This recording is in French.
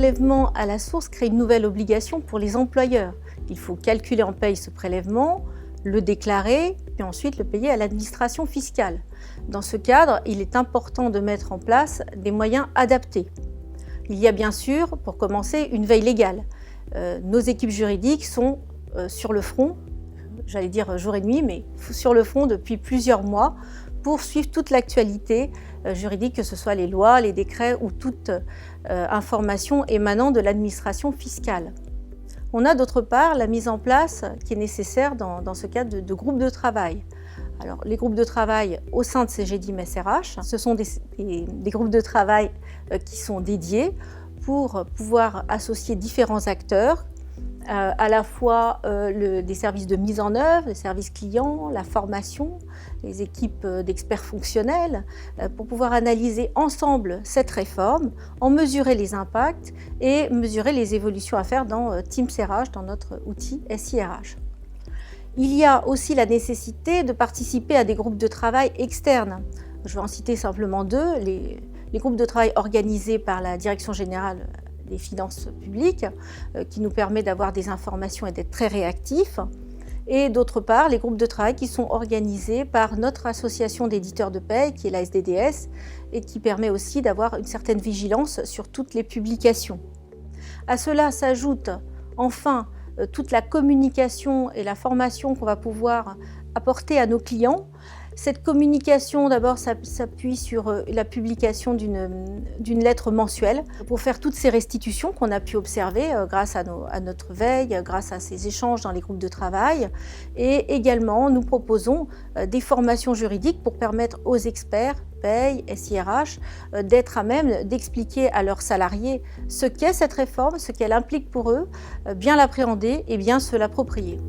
prélèvement à la source crée une nouvelle obligation pour les employeurs. Il faut calculer en paye ce prélèvement, le déclarer, puis ensuite le payer à l'administration fiscale. Dans ce cadre, il est important de mettre en place des moyens adaptés. Il y a bien sûr, pour commencer, une veille légale. Nos équipes juridiques sont sur le front, j'allais dire jour et nuit, mais sur le front depuis plusieurs mois pour suivre toute l'actualité juridique, que ce soit les lois, les décrets ou toute information émanant de l'administration fiscale. On a d'autre part la mise en place qui est nécessaire dans ce cadre de groupes de travail. Alors, les groupes de travail au sein de CGDIM SRH, ce sont des groupes de travail qui sont dédiés pour pouvoir associer différents acteurs, à la fois des services de mise en œuvre, les services clients, la formation, les équipes d'experts fonctionnels, pour pouvoir analyser ensemble cette réforme, en mesurer les impacts et mesurer les évolutions à faire dans Teams RH, dans notre outil SIRH. Il y a aussi la nécessité de participer à des groupes de travail externes. Je vais en citer simplement deux, les groupes de travail organisés par la Direction générale des finances publiques, qui nous permet d'avoir des informations et d'être très réactifs. Et d'autre part, les groupes de travail qui sont organisés par notre association d'éditeurs de paie, qui est la SDDS, et qui permet aussi d'avoir une certaine vigilance sur toutes les publications. À cela s'ajoute enfin toute la communication et la formation qu'on va pouvoir apporter à nos clients. Cette communication, d'abord, s'appuie sur la publication d'une lettre mensuelle pour faire toutes ces restitutions qu'on a pu observer grâce à notre veille, grâce à ces échanges dans les groupes de travail. Et également, nous proposons des formations juridiques pour permettre aux experts, paye, SIRH, d'être à même d'expliquer à leurs salariés ce qu'est cette réforme, ce qu'elle implique pour eux, bien l'appréhender et bien se l'approprier.